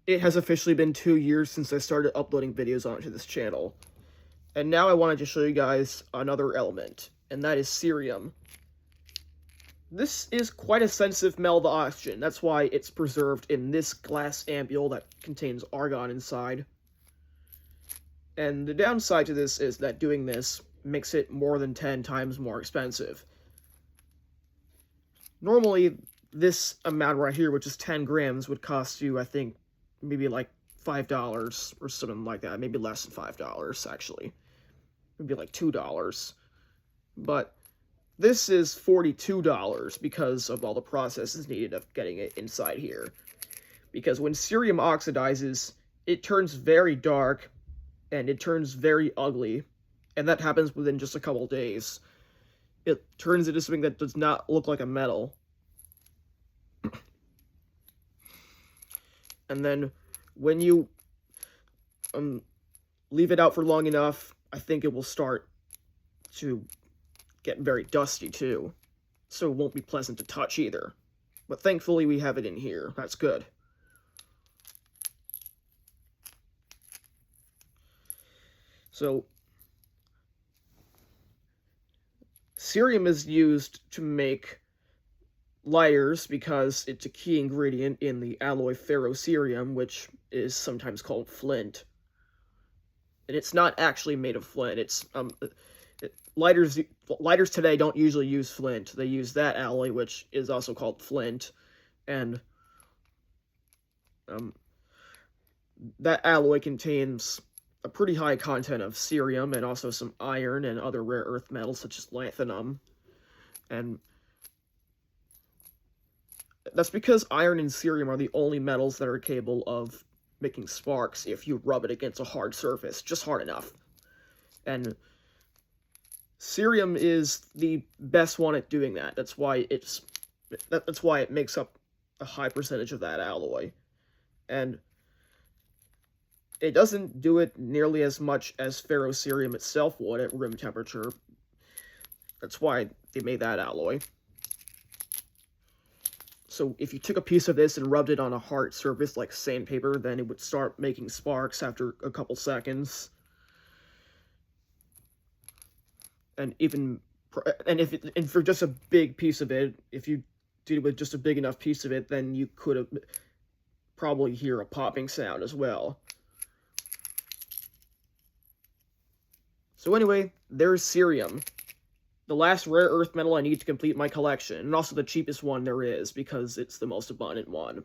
It has officially been 2 years since I started uploading videos onto this channel. And now I wanted to show you guys another element, and that is cerium. This is quite a sensitive metal to oxygen. That's why it's preserved in this glass ampule that contains argon inside. And the downside to this is that doing this makes it more than 10 times more expensive. Normally, this amount right here, which is 10 grams, would cost you, I think, maybe like $5 or something like that. Maybe less than $5, actually. Maybe like $2. But this is $42 because of all the processes needed of getting it inside here. Because when cerium oxidizes, it turns very dark, and it turns very ugly, and that happens within just a couple days. It turns into something that does not look like a metal. And then, when you leave it out for long enough, I think it will start to get very dusty too. So it won't be pleasant to touch either. But thankfully we have it in here. That's good. So, cerium is used to make lighters because it's a key ingredient in the alloy ferrocerium, which is sometimes called flint. And it's not actually made of flint. It's lighters today don't usually use flint. They use that alloy, which is also called flint, and that alloy contains a pretty high content of cerium and also some iron and other rare earth metals such as lanthanum. And that's because iron and cerium are the only metals that are capable of making sparks if you rub it against a hard surface, just hard enough. And cerium is the best one at doing that. That's why it makes up a high percentage of that alloy. And it doesn't do it nearly as much as ferrocerium itself would at room temperature. That's why they made that alloy. So if you took a piece of this and rubbed it on a hard surface like sandpaper, then it would start making sparks after a couple seconds. And for just a big piece of it, if you did it with just a big enough piece of it, then you could have probably hear a popping sound as well. So anyway, there's cerium. The last rare earth metal I need to complete my collection, and also the cheapest one there is, because it's the most abundant one.